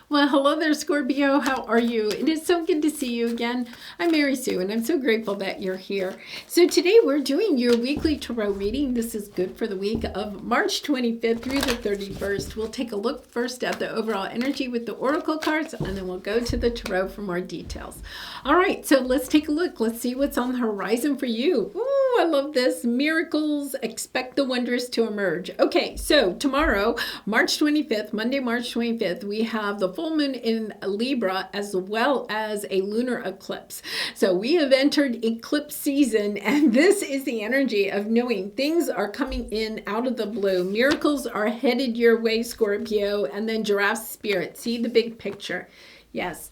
Well, hello there, Scorpio. How are you? It is so good to see you again. I'm Mary Sue, and I'm so grateful that you're here. So today we're doing your weekly tarot reading. This is good for the week of March 25th through the 31st. We'll take a look first at the overall energy with the oracle cards, and then we'll go to the tarot for more details. All right, so let's take a look. Let's see what's on the horizon for you. Ooh, I love this. Miracles, expect the wondrous to emerge. Okay, so tomorrow, March 25th, Monday, March 25th, we have the full moon in Libra as well as a lunar eclipse. So we have entered eclipse season, and this is the energy of knowing things are coming in out of the blue. Miracles are headed your way, Scorpio, and then giraffe spirit. See the big picture. Yes.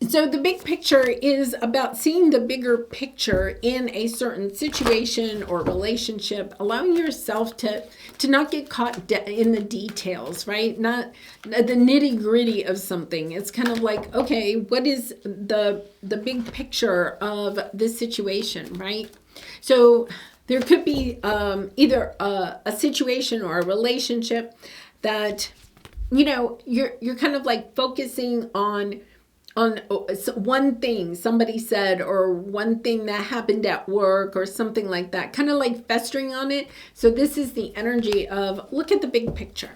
So the big picture is about seeing the bigger picture in a certain situation or relationship, allowing yourself to not get caught in the details, right? Not the nitty gritty of something. It's kind of like, okay, what is the big picture of this situation, right? So there could be either a situation or a relationship that, you're kind of like focusing on one thing somebody said or one thing that happened at work or something like that, kind of like festering on it. So this is the energy of look at the big picture.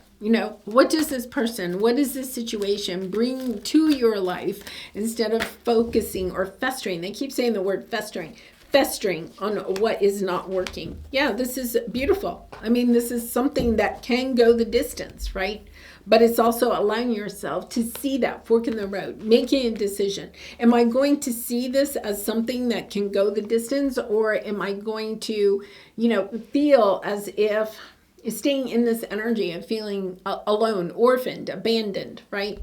What does this person, what does this situation bring to your life instead of focusing or festering? They keep saying the word festering on what is not working. Yeah, this is beautiful. I mean, this is something that can go the distance, right? But it's also allowing yourself to see that fork in the road, making a decision. Am I going to see this as something that can go the distance, or am I going to, feel as if staying in this energy of feeling alone, orphaned, abandoned, right?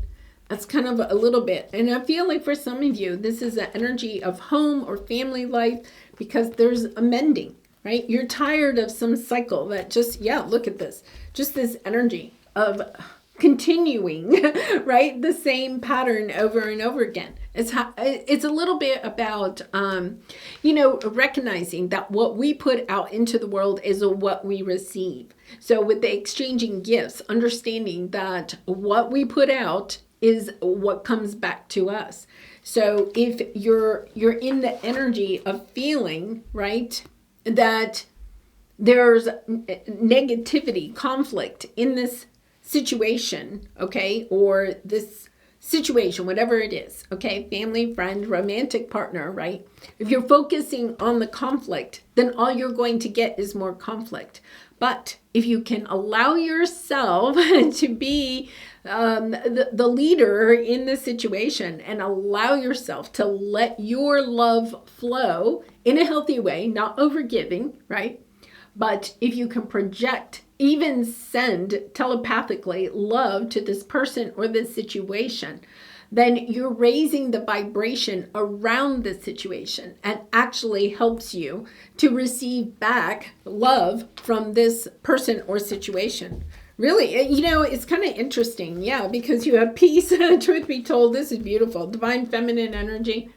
That's kind of a little bit. And I feel like for some of you, this is an energy of home or family life because there's a mending, right? You're tired of some cycle that just, look at this. Just this energy of continuing, right? The same pattern over and over again. It's a little bit about, recognizing that what we put out into the world is what we receive. So with the exchanging gifts, understanding that what we put out is what comes back to us. So if you're in the energy of feeling, right, that there's negativity, conflict in this situation, okay, or this situation, whatever it is, okay, family, friend, romantic partner, right? If you're focusing on the conflict, then all you're going to get is more conflict. But if you can allow yourself to be the leader in the situation and allow yourself to let your love flow in a healthy way, not overgiving, right? But if you can project, even send telepathically love to this person or this situation, then you're raising the vibration around the situation and actually helps you to receive back love from this person or situation. Really, it's kind of interesting, because you have peace. Truth be told, this is beautiful. Divine feminine energy.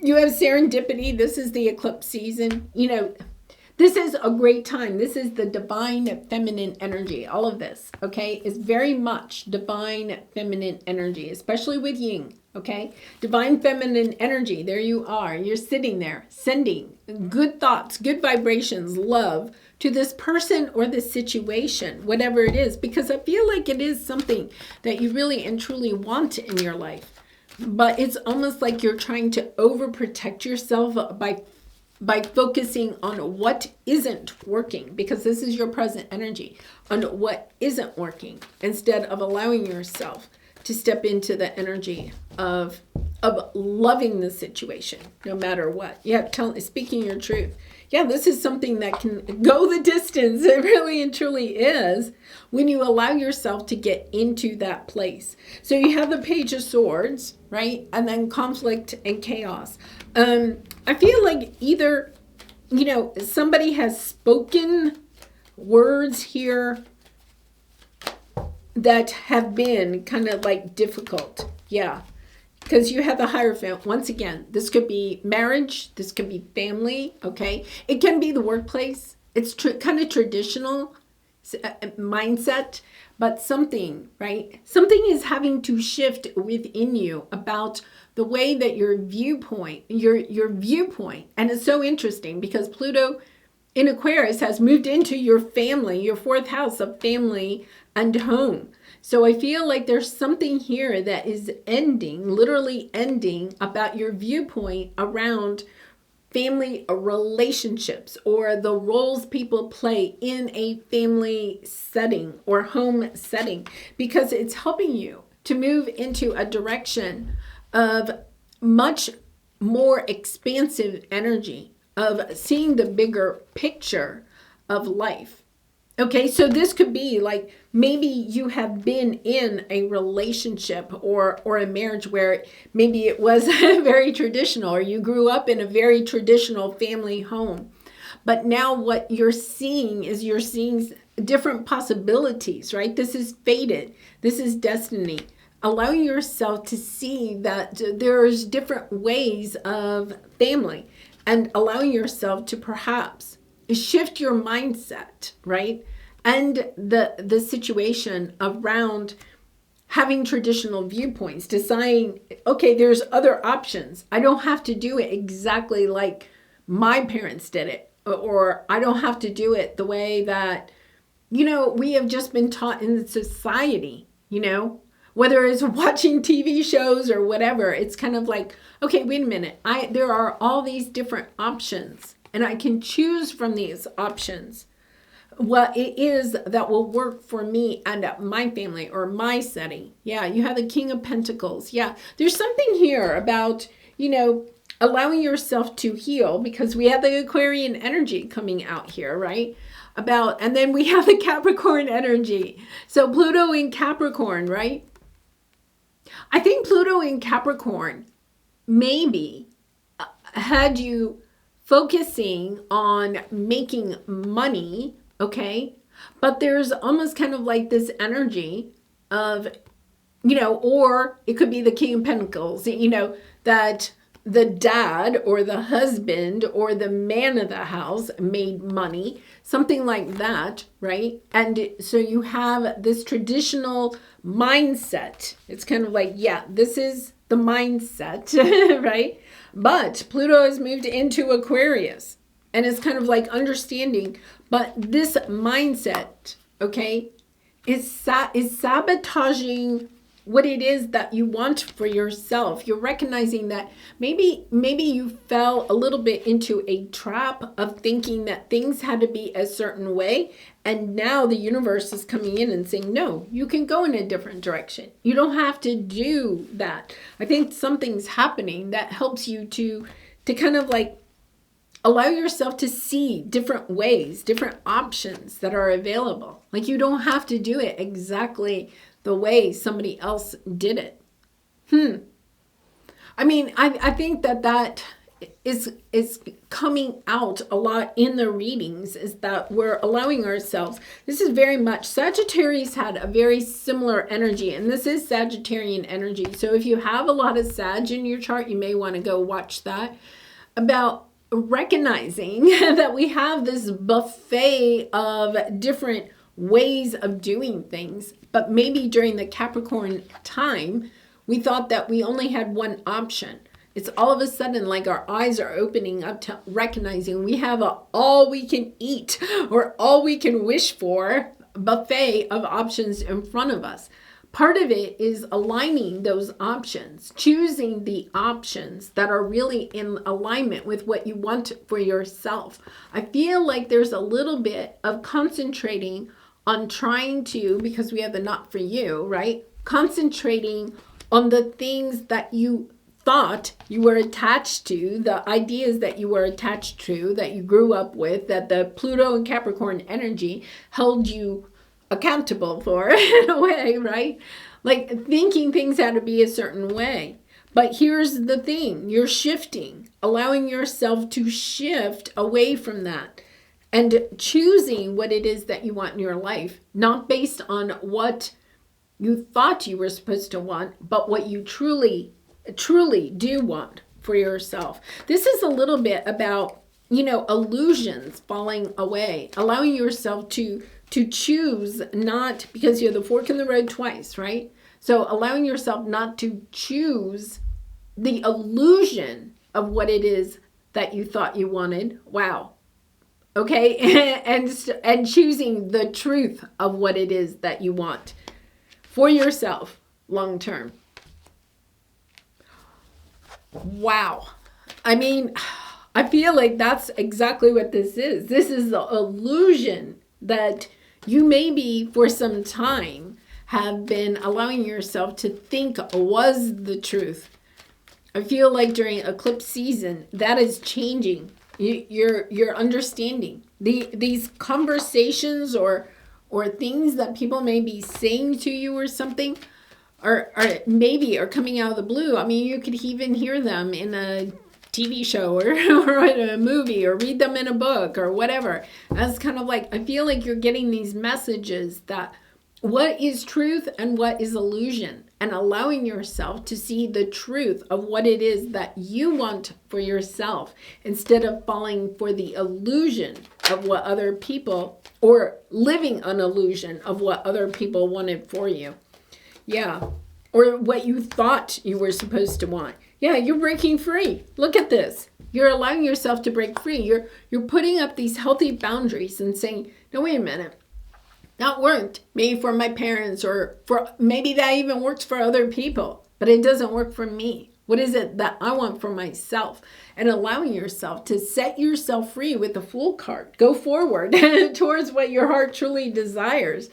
You have serendipity. This is the eclipse season. This is a great time. This is the divine feminine energy. All of this, okay, is very much divine feminine energy, especially with yin, okay? Divine feminine energy, there you are. You're sitting there sending good thoughts, good vibrations, love to this person or this situation, whatever it is, because I feel like it is something that you really and truly want in your life. But it's almost like you're trying to overprotect yourself by focusing on what isn't working, because this is your present energy, on what isn't working, instead of allowing yourself to step into the energy of loving the situation, no matter what. Speaking your truth. This is something that can go the distance. It really and truly is when you allow yourself to get into that place. So you have the Page of Swords, right? And then conflict and chaos. I feel like either, somebody has spoken words here that have been kind of like difficult. Because you have the Hierophant. Once again, this could be marriage. This could be family. Okay. It can be the workplace. It's kind of traditional mindset, but something, right? Something is having to shift within you about the way that your viewpoint, and it's so interesting because Pluto in Aquarius has moved into your family, your fourth house of family and home. So I feel like there's something here that is ending, literally ending, about your viewpoint around family relationships or the roles people play in a family setting or home setting, because it's helping you to move into a direction of much more expansive energy, of seeing the bigger picture of life. Okay, so this could be like maybe you have been in a relationship or a marriage where maybe it was very traditional, or you grew up in a very traditional family home. But now what you're seeing is you're seeing different possibilities, right? This is fated. This is destiny. Allowing yourself to see that there's different ways of family, and allowing yourself to perhaps shift your mindset, right? And the situation around having traditional viewpoints, deciding, okay, there's other options. I don't have to do it exactly like my parents did it, or I don't have to do it the way that, we have just been taught in society, whether it's watching TV shows or whatever. It's kind of like, okay, wait a minute. There are all these different options, and I can choose from these options what it is that will work for me and my family or my setting. Yeah, you have the King of Pentacles. Yeah, there's something here about, allowing yourself to heal, because we have the Aquarian energy coming out here, right? And then we have the Capricorn energy. So Pluto in Capricorn, right? I think Pluto in Capricorn maybe had you focusing on making money, okay? But there's almost kind of like this energy of, or it could be the King of Pentacles, that the dad or the husband or the man of the house made money, something like that, right? And so you have this traditional mindset. It's kind of like, yeah, this is the mindset, right? But Pluto has moved into Aquarius, and it's kind of like understanding, but this mindset, okay, is sabotaging what it is that you want for yourself. You're recognizing that maybe you fell a little bit into a trap of thinking that things had to be a certain way. And now the universe is coming in and saying, no, you can go in a different direction. You don't have to do that. I think something's happening that helps you to kind of like allow yourself to see different ways, different options that are available. Like you don't have to do it exactly the way somebody else did it. I mean, I think that is coming out a lot in the readings, is that we're allowing ourselves. This is very much, Sagittarius had a very similar energy, and this is Sagittarian energy. So if you have a lot of Sag in your chart, you may want to go watch that, about recognizing that we have this buffet of different ways of doing things. But maybe during the Capricorn time, we thought that we only had one option. It's all of a sudden like our eyes are opening up to recognizing we have a all we can eat or all we can wish for buffet of options in front of us. Part of it is aligning those options, choosing the options that are really in alignment with what you want for yourself. I feel like there's a little bit of concentrating on trying to, because we have the not for you, right? Concentrating on the things that you thought you were attached to, the ideas that you were attached to, that you grew up with, that the Pluto and Capricorn energy held you accountable for in a way, right? Like thinking things had to be a certain way. But here's the thing, you're shifting, allowing yourself to shift away from that and choosing what it is that you want in your life, not based on what you thought you were supposed to want, but what you truly do want for yourself. This is a little bit about, illusions falling away, allowing yourself to to choose not, because you're the fork in the road twice, right? So allowing yourself not to choose the illusion of what it is that you thought you wanted. Wow. Okay. and choosing the truth of what it is that you want for yourself long term. Wow. I mean, I feel like that's exactly what this is. This is the illusion that you maybe for some time have been allowing yourself to think was the truth. I feel like during eclipse season, that is changing. Your understanding. These conversations or things that people may be saying to you or something are maybe are coming out of the blue. I mean, you could even hear them in a TV show or in a movie or read them in a book or whatever. That's kind of like, I feel like you're getting these messages that what is truth and what is illusion, and allowing yourself to see the truth of what it is that you want for yourself instead of falling for the illusion of what other people, or living an illusion of what other people wanted for you. Yeah. Or what you thought you were supposed to want. Yeah, you're breaking free. Look at this. You're allowing yourself to break free. You're putting up these healthy boundaries and saying, no, wait a minute. That worked maybe for my parents, or for maybe that even works for other people, but it doesn't work for me. What is it that I want for myself? And allowing yourself to set yourself free with the Fool card. Go forward towards what your heart truly desires.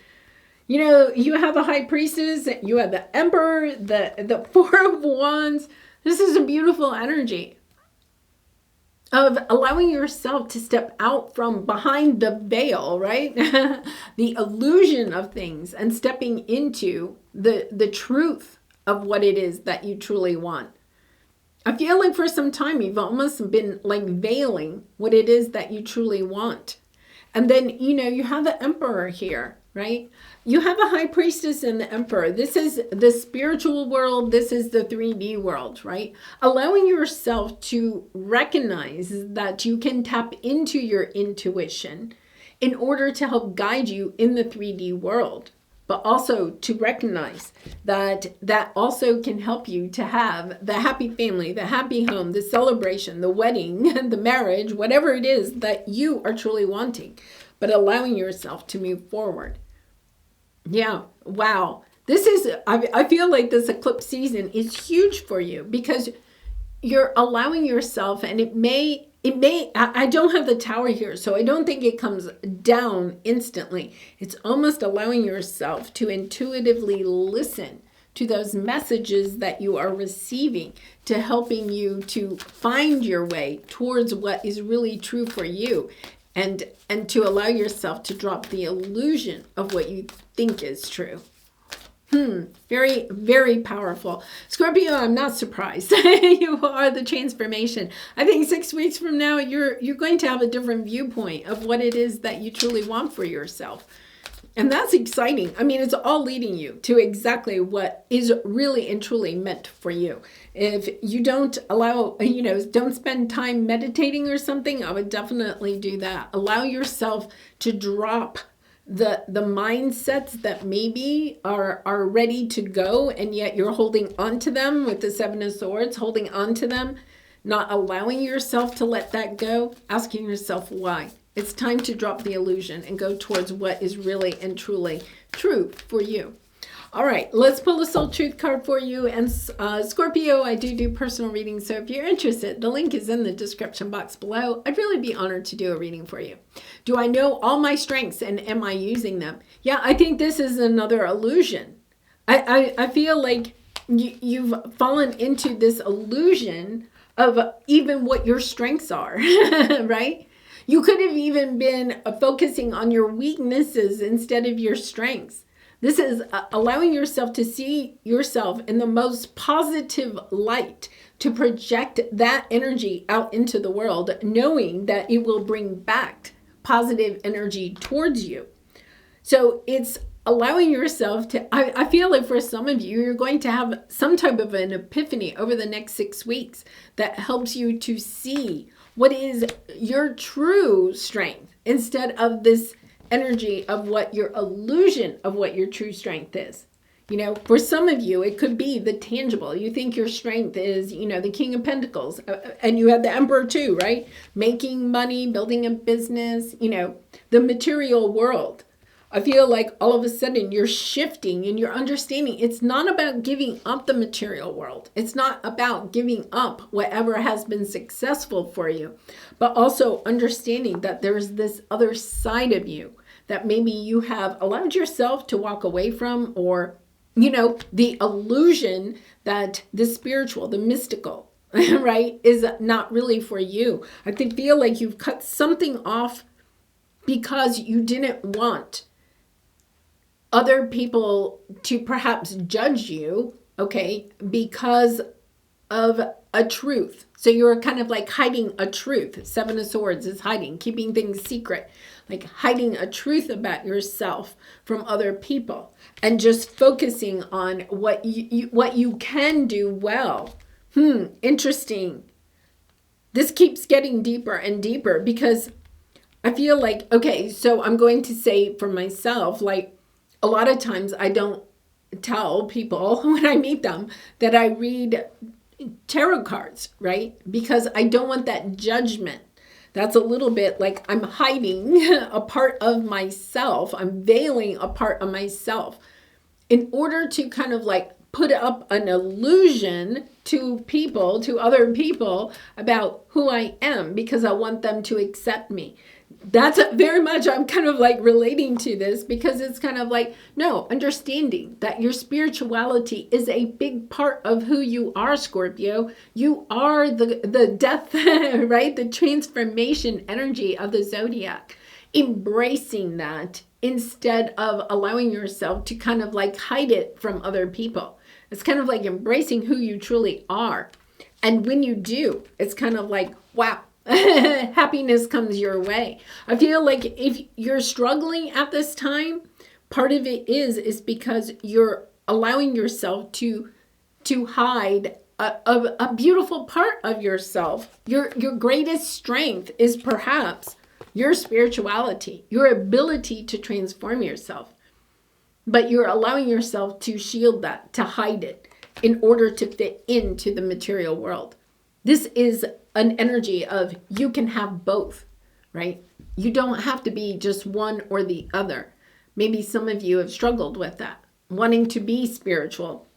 You know, you have a High Priestess, you have the Emperor, the Four of Wands. This is a beautiful energy of allowing yourself to step out from behind the veil, right? The illusion of things, and stepping into the truth of what it is that you truly want. I feel like for some time you've almost been like veiling what it is that you truly want. And then, you know, you have the Emperor here, right? You have a High Priestess and the Emperor. This is the spiritual world. This is the 3D world, right? Allowing yourself to recognize that you can tap into your intuition in order to help guide you in the 3D world, but also to recognize that that also can help you to have the happy family, the happy home, the celebration, the wedding, the marriage, whatever it is that you are truly wanting, but allowing yourself to move forward. Yeah, wow. This is, I feel like this eclipse season is huge for you because you're allowing yourself, and it may, I don't have the Tower here, so I don't think it comes down instantly. It's almost allowing yourself to intuitively listen to those messages that you are receiving, to helping you to find your way towards what is really true for you. And to allow yourself to drop the illusion of what you think is true. Very, very powerful. Scorpio, I'm not surprised. You are the transformation. I think 6 weeks from now, you're going to have a different viewpoint of what it is that you truly want for yourself. And that's exciting. I mean, it's all leading you to exactly what is really and truly meant for you. If you don't allow, don't spend time meditating or something, I would definitely do that. Allow yourself to drop the mindsets that maybe are ready to go, and yet you're holding on to them with the Seven of Swords, holding on to them, not allowing yourself to let that go, asking yourself why. It's time to drop the illusion and go towards what is really and truly true for you. All right, let's pull a soul truth card for you. And Scorpio, I do personal readings, so if you're interested, the link is in the description box below. I'd really be honored to do a reading for you. Do I know all my strengths, and am I using them? Yeah, I think this is another illusion. I feel like you've fallen into this illusion of even what your strengths are, right? You could have even been focusing on your weaknesses instead of your strengths. This is allowing yourself to see yourself in the most positive light, to project that energy out into the world, knowing that it will bring back positive energy towards you. So it's allowing yourself to, I feel like for some of you, you're going to have some type of an epiphany over the next 6 weeks that helps you to see what is your true strength instead of this energy of what your illusion of what your true strength is. You know, for some of you, it could be the tangible. You think your strength is, you know, the King of Pentacles, and you have the Emperor too, right? Making money, building a business, you know, the material world. I feel like all of a sudden you're shifting and you're understanding it's not about giving up the material world. It's not about giving up whatever has been successful for you, but also understanding that there's this other side of you that maybe you have allowed yourself to walk away from, or you know, the illusion that the spiritual, the mystical, right, is not really for you. I feel like you've cut something off because you didn't want other people to perhaps judge you, okay, because of a truth. So you're kind of like hiding a truth. Seven of Swords is hiding, keeping things secret, like hiding a truth about yourself from other people, and just focusing on what you can do well. Interesting. This keeps getting deeper and deeper, because I feel like, okay, so I'm going to say for myself, like, a lot of times I don't tell people when I meet them that I read tarot cards, right? Because I don't want that judgment. That's a little bit like I'm hiding a part of myself. I'm veiling a part of myself in order to kind of like put up an illusion to people, to other people, about who I am, because I want them to accept me. That's very much, I'm kind of like relating to this, because it's kind of like, no, understanding that your spirituality is a big part of who you are, Scorpio. You are the death, right? The transformation energy of the zodiac. Embracing that instead of allowing yourself to kind of like hide it from other people. It's kind of like embracing who you truly are. And when you do, it's kind of like, wow. Happiness comes your way. I feel like if you're struggling at this time, part of it is because you're allowing yourself to hide a beautiful part of yourself. Your greatest strength is perhaps your spirituality, your ability to transform yourself. But you're allowing yourself to shield that, to hide it, in order to fit into the material world. This is an energy of you can have both, right? You don't have to be just one or the other. Maybe some of you have struggled with that, wanting to be spiritual,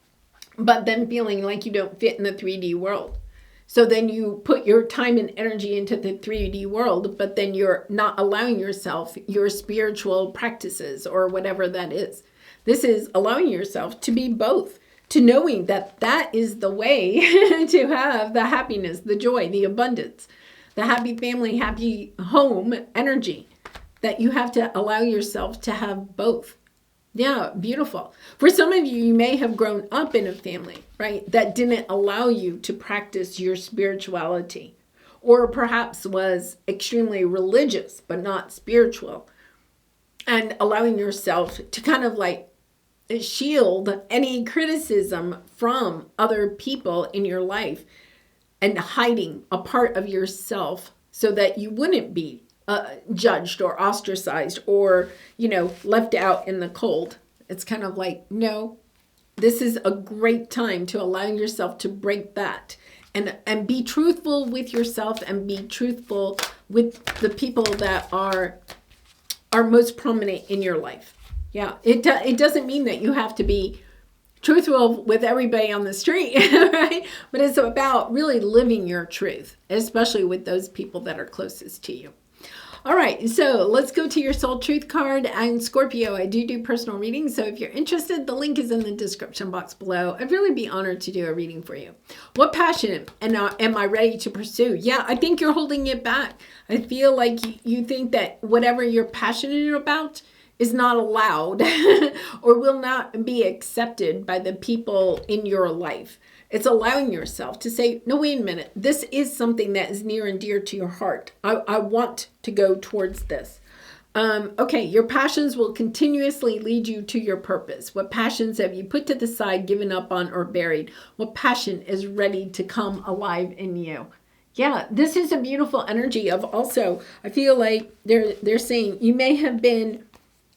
but then feeling like you don't fit in the 3D world. So then you put your time and energy into the 3D world, but then you're not allowing yourself your spiritual practices or whatever that is. This is allowing yourself to be both, to knowing that that is the way to have the happiness, the joy, the abundance, the happy family, happy home energy, that you have to allow yourself to have both. Yeah, beautiful. For some of you, you may have grown up in a family, right, that didn't allow you to practice your spirituality, or perhaps was extremely religious, but not spiritual, and allowing yourself to kind of like shield any criticism from other people in your life, and hiding a part of yourself so that you wouldn't be judged or ostracized or, you know, left out in the cold. It's kind of like, no, this is a great time to allow yourself to break that and be truthful with yourself, and be truthful with the people that are most prominent in your life. Yeah, it doesn't mean that you have to be truthful with everybody on the street, right? But it's about really living your truth, especially with those people that are closest to you. All right, so let's go to your soul truth card. And Scorpio, I do personal readings, so if you're interested, the link is in the description box below. I'd really be honored to do a reading for you. What passion am I ready to pursue? Yeah, I think you're holding it back. I feel like you think that whatever you're passionate about is not allowed or will not be accepted by the people in your life. It's allowing yourself to say, no, wait a minute. This is something that is near and dear to your heart. I want to go towards this. Okay, your passions will continuously lead you to your purpose. What passions have you put to the side, given up on, or buried? What passion is ready to come alive in you? Yeah, this is a beautiful energy of also, I feel like they're saying you may have been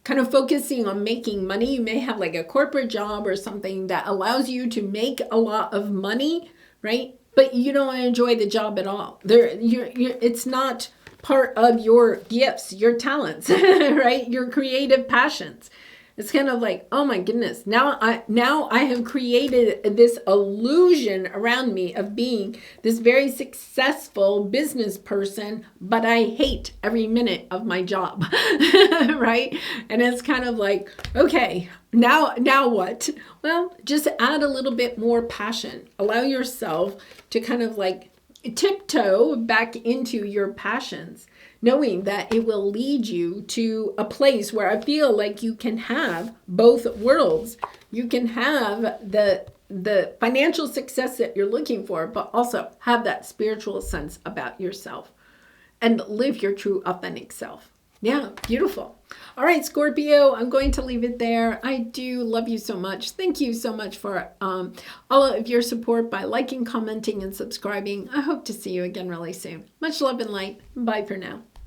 kind of focusing on making money. You may have like a corporate job or something that allows you to make a lot of money, right? But you don't enjoy the job at all. It's not part of your gifts, your talents, right? Your creative passions. It's kind of like, oh my goodness, now I have created this illusion around me of being this very successful business person, but I hate every minute of my job, right? And it's kind of like, okay, now what? Well, just add a little bit more passion. Allow yourself to kind of like tiptoe back into your passions, knowing that it will lead you to a place where I feel like you can have both worlds. You can have the financial success that you're looking for, but also have that spiritual sense about yourself and live your true authentic self. Yeah, beautiful. All right, Scorpio, I'm going to leave it there. I do love you so much. Thank you so much for all of your support by liking, commenting, and subscribing. I hope to see you again really soon. Much love and light. Bye for now.